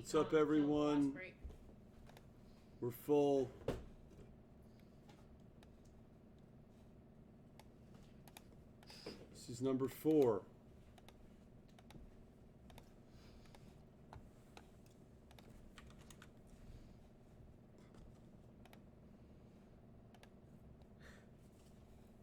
What's up, everyone? We're full. This is number 4.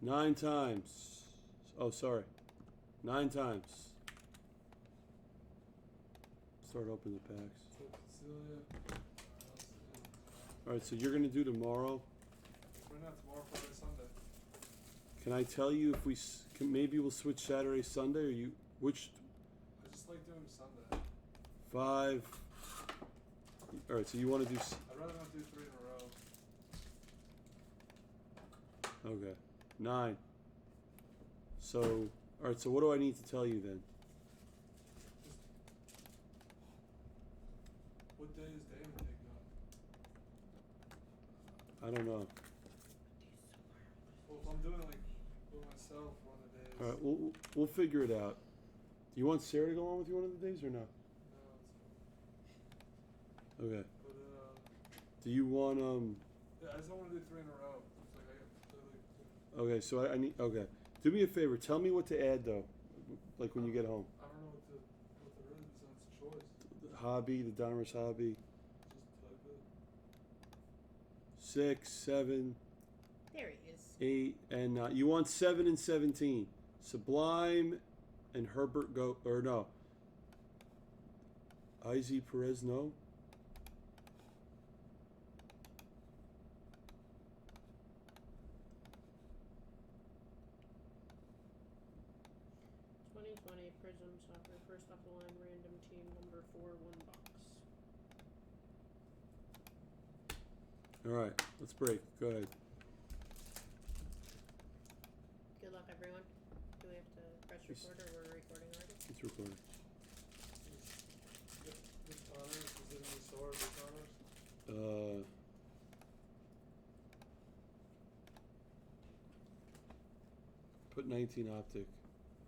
Nine times. Oh, sorry. 9 times. Start opening the packs. All right, so you're going to do tomorrow. We're not tomorrow, Friday, Sunday. Can I tell you if we maybe we'll switch Saturday, Sunday, or you which? I just like doing Sunday. 5. All right, so you want to do? I'd rather not do 3 in a row. Okay, 9. So, all right. So what do I need to tell you then? What day is Damon taking off? I don't know. Well, if I'm doing it like with myself one of the days. All right, we'll figure it out. Do you want Sarah to go on with you one of the days or no? No, it's Okay. But Do you want yeah, I just don't want to do 3 in a row. It's like I got Okay, so I need. Okay, do me a favor. Tell me what to add though, like when you get home. I don't know what there is besides choice. The hobby, the Donruss hobby. Just type it. 6, 7. There he is. 8 and 9. You want 7 and 17. Sublime and Herbert go or no. Izzy Perez no. Prizm soccer, first off the line, random team number 4, 1 box. All right, let's break. Go ahead. Good luck, everyone. Do we have to press record or we're recording already? It's recording. This Connors, is it in the store, the Connors? Put 19 optic.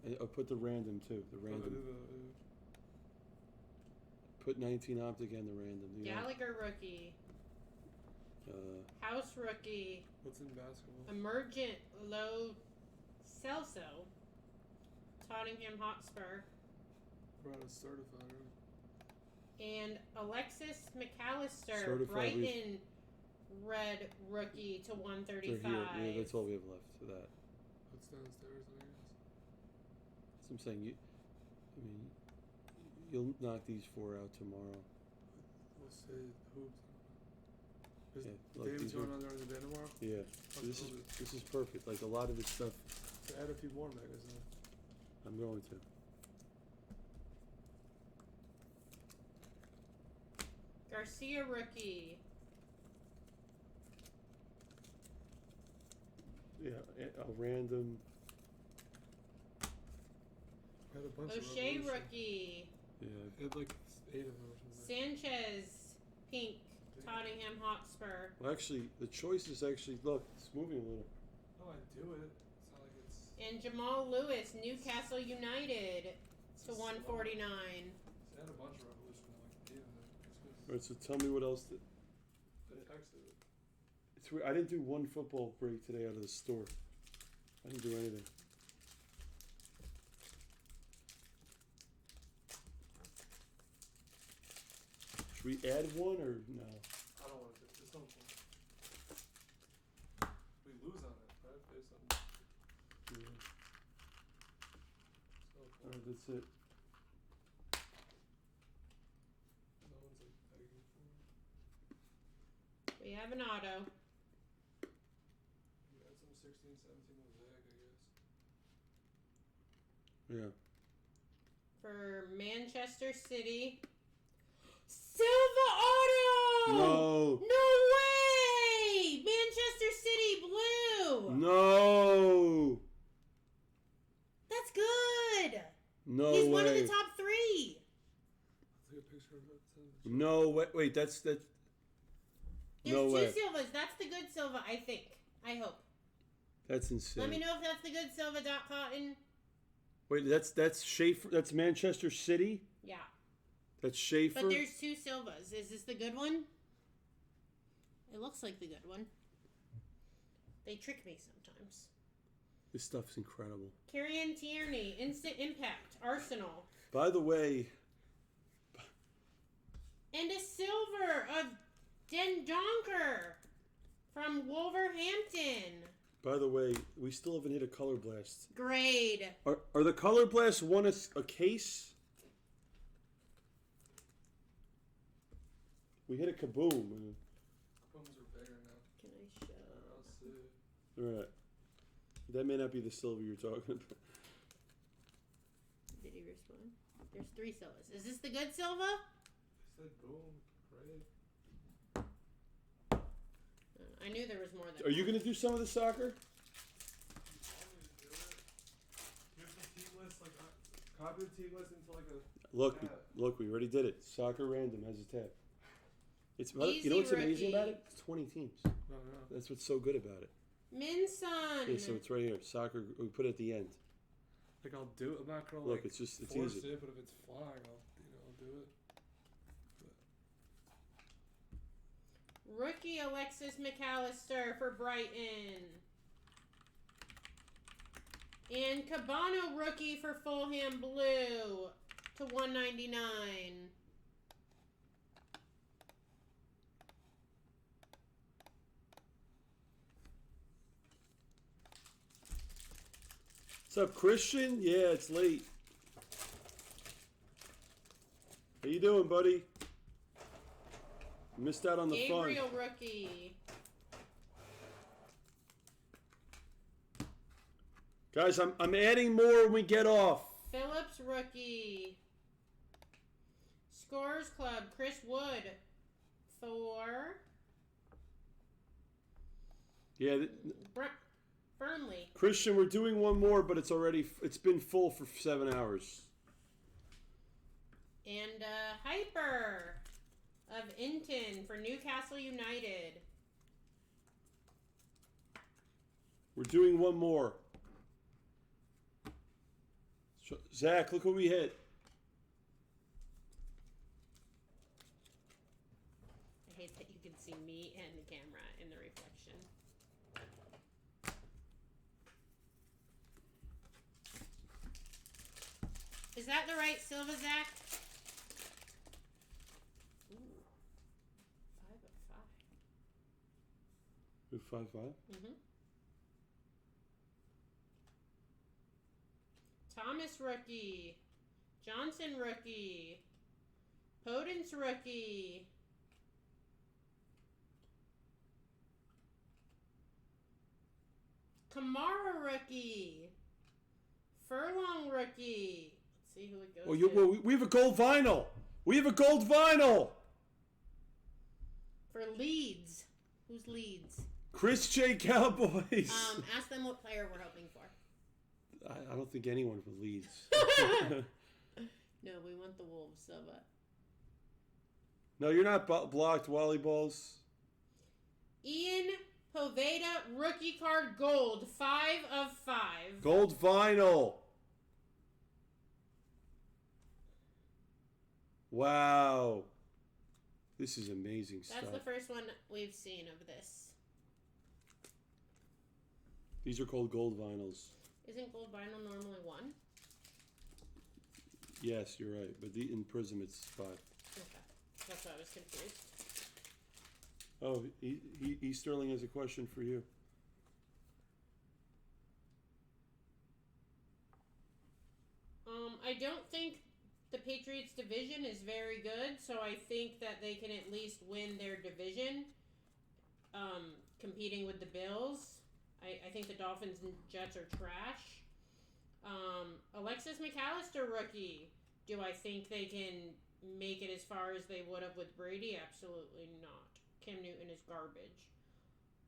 And put the random too. The random. Put 19 optic and the random. Gallagher rookie. House rookie. What's in basketball? Emergent Lo Celso. Tottenham Hotspur. Brought a certified, right? And Alexis McAllister, Certified Brighton red rookie to 135. Yeah, that's all we have left for that. What's downstairs, I guess? So I'm saying you'll knock these 4 out tomorrow. We'll say hoops. Is Yeah, like Dave's these going are- on during the day tomorrow? Yeah, so this is perfect. Like a lot of this stuff, So add a few more megas then. I'm going to. Garcia rookie. Yeah, a random. Had a bunch O'Shea of Revolution. rookie. Yeah, Had like 8 of them or something. Sanchez pink. Tottenham Hotspur. well, actually, the choice is actually look, it's moving a little. No, I do it. It's not like it's. And Jamal Lewis, Newcastle United to 149. I had a bunch of Revolution and like 8 of them. It's good. All right, so tell me what else. I texted it. It's weird. I didn't do one football break today out of the store. I didn't do anything. Should we add one or no? I don't want to do it. There's no point. We lose on it, right? Based on. Yeah. There's no All point. right, that's it. No one's like begging for We have an auto. it. We had some 16, 17 mosaic, I guess. Yeah. For Manchester City. Silva auto! No. No way! Manchester City blue! No. That's good! No He's way. one of the top 3. I'll take a picture of it. No way. Wait, that's. There's No 2 way. Silvas. That's the good Silva, I think. I hope. That's insane. Let me know if that's the good Silva. Cotton. Wait, that's Schaefer. That's Manchester City. Yeah. That's Schaefer. But there's 2 Silvas. Is this the good one? It looks like the good one. They trick me sometimes. This stuff's incredible. Kieran Tierney, Instant Impact, Arsenal. By the way... And a silver of Den Donker from Wolverhampton. By the way, we still haven't hit a Color Blast. Grade. Are the Color Blasts one a case? We hit a Kaboom. Booms are bigger now. Can I show? I'll see. Alright. That may not be the silver you're talking about. Did he respond? There's 3 Silvas. Is this the good Silva? They said boom. Great. I knew there was more than Are you one. going to do some of the soccer? Here's the team list, like, copy the team list into like a Look, tab. look, we already did it. Soccer Random has a tab. It's Easy you know what's amazing about rookie. it? It's 20 teams. No. That's what's so good about it. Minson. Yeah, so it's right here. Soccer. We put it at the end. Like I'll do it. I'm not gonna Look, like it's just it's force easy. it, but if it's flying, I'll do it. Rookie Alexis McAllister for Brighton. And Cabano rookie for Fulham Blue to 199. What's up, Christian? Yeah, it's late. How you doing, buddy? Missed out on the Gabriel fun. rookie. Guys, I'm adding more when we get off. Phillips rookie. Scorers Club, Chris Wood for Yeah, Burnley. Christian, we're doing one more, but it's been full for 7 hours. And Hyper of Inton for Newcastle United. We're doing one more. Zach, look what we hit. I hate that you can see me and the camera in the reflection. Is that the right Silva, Zach? Ooh. 5 of 5. Who 5-5? Mm-hmm. Thomas rookie. Johnson rookie. Podence rookie. Kamara rookie. Furlong rookie. Let's see who it goes to. We have a gold vinyl. We have a gold vinyl. For Leeds. Who's Leeds? Chris J. Cowboys. Ask them what player we're hoping for. I don't think anyone would Leeds. No, we want the Wolves, Silva. No, you're not blocked, Wally Balls. Ian Poveda, rookie card gold, 5 of 5. Gold vinyl. Wow. This is amazing stuff. That's the first one we've seen of this. These are called gold vinyls. Isn't gold vinyl normally 1? Yes, you're right. But in Prizm, it's 5. Okay. That's why I was confused. Oh, E. Sterling has a question for you. I don't think the Patriots division is very good, so I think that they can at least win their division, competing with the Bills. I think the Dolphins and Jets are trash. Alexis McAllister rookie. Do I think they can make it as far as they would have with Brady? Absolutely not. Cam Newton is garbage.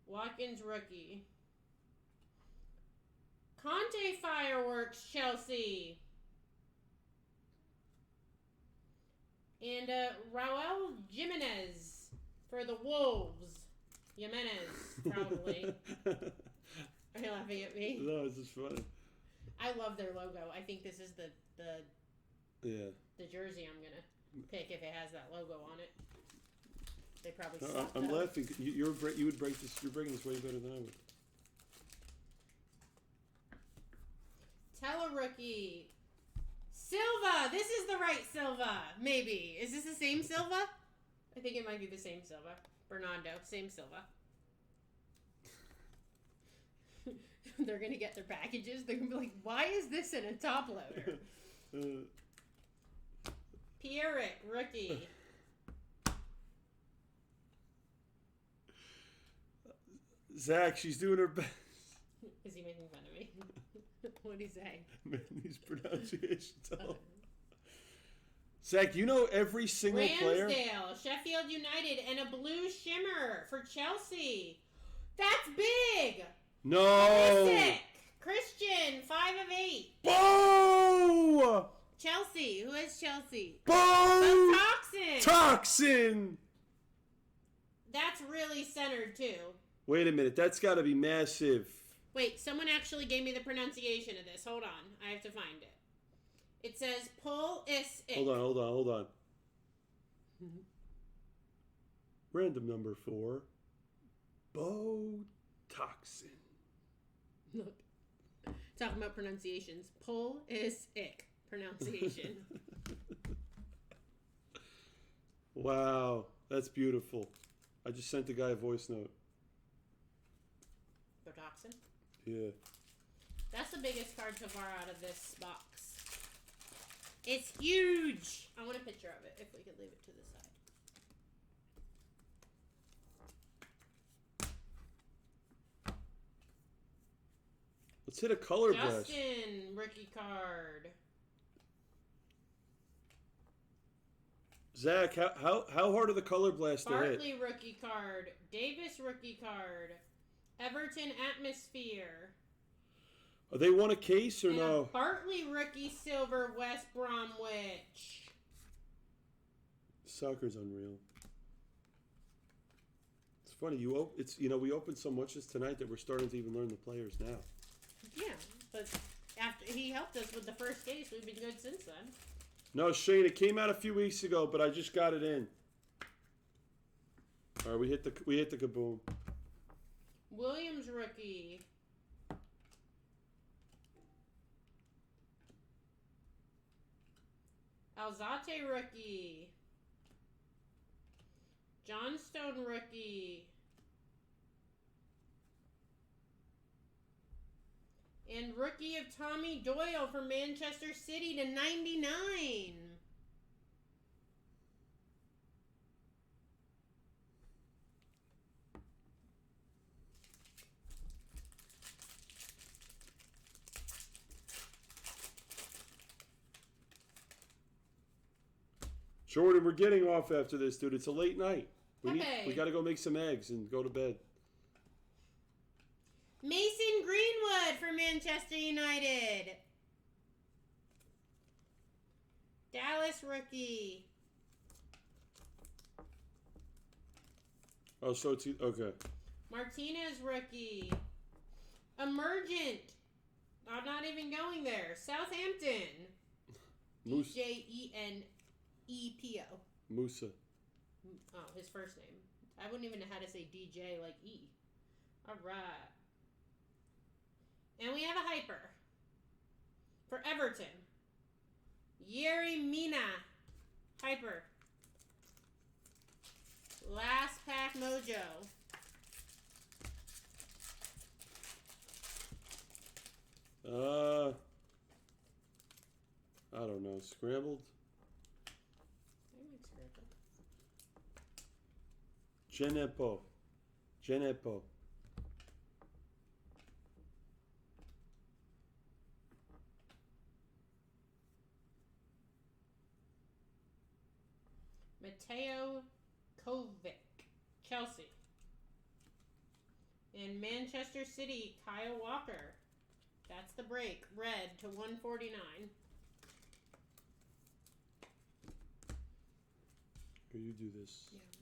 Watkins rookie. Conte fireworks, Chelsea. And Raul Jimenez for the Wolves. Jimenez, probably. Are you laughing at me? No, it's just funny. I love their logo. I think this is the Yeah. jersey I'm gonna. pick if it has that logo on it. They probably No, suck. I'm though. laughing. You would break this. You're breaking this way better than I would. Tele-rookie. Silva! This is the right Silva. Maybe. Is this the same Silva? I think it might be the same Silva. Bernardo. Same Silva. They're going to get their packages. They're going to be like, why is this in a top loader? Pierrick, rookie. Zach, she's doing her best. Is he making fun of me? What'd he say? Man, these pronunciations. Oh. Zach, you know every single player? Ramsdale, Sheffield United, and a blue shimmer for Chelsea. That's big! No! Pulisic, Christian, 5 of 8. Boo! Chelsea, who is Chelsea? Boo! Oh, Toxin! Toxin! That's really centered, too. Wait a minute, that's got to be massive. Wait, someone actually gave me the pronunciation of this. Hold on, I have to find it. It says Pulisic. Hold on. Random number 4. Botoxin. Look. Talking about pronunciations. Pulisic pronunciation. Wow, that's beautiful. I just sent the guy a voice note. Botoxin? Yeah. That's the biggest card so far out of this box. It's huge! I want a picture of it, if we could leave it to the side. Let's hit a color blast. Justin, rookie card. Zach, how hard are the color blasts to hit? Bartley, rookie card. Davis, rookie card. Everton, atmosphere. Are they one a case or And no? a Bartley, rookie silver, West Bromwich. Soccer's unreal. It's funny we opened so much this tonight that we're starting to even learn the players now. Yeah, but after he helped us with the first case, we've been good since then. No, Shane, it came out a few weeks ago, but I just got it in. All right, we hit the kaboom. Williams, rookie. Alzate, rookie. Johnstone, rookie. And rookie of Tommy Doyle for Manchester City to 99. Jordan, we're getting off after this, dude. It's a late night. Okay. We got to go make some eggs and go to bed. Mason Greenwood for Manchester United. Dallas rookie. Oh, so it's okay. Martinez rookie. Emergent. I'm not even going there. Southampton. Moose. Jenepo. Musa. Oh, his first name. I wouldn't even know how to say DJ like E. All right. And we have a hyper for Everton. Yeri Mina. Hyper. Last pack mojo. I don't know. Scrambled? Jenepo. Mateo Kovic, Chelsea. In Manchester City, Kyle Walker. That's the break. Red to 149. Here, you do this. Yeah.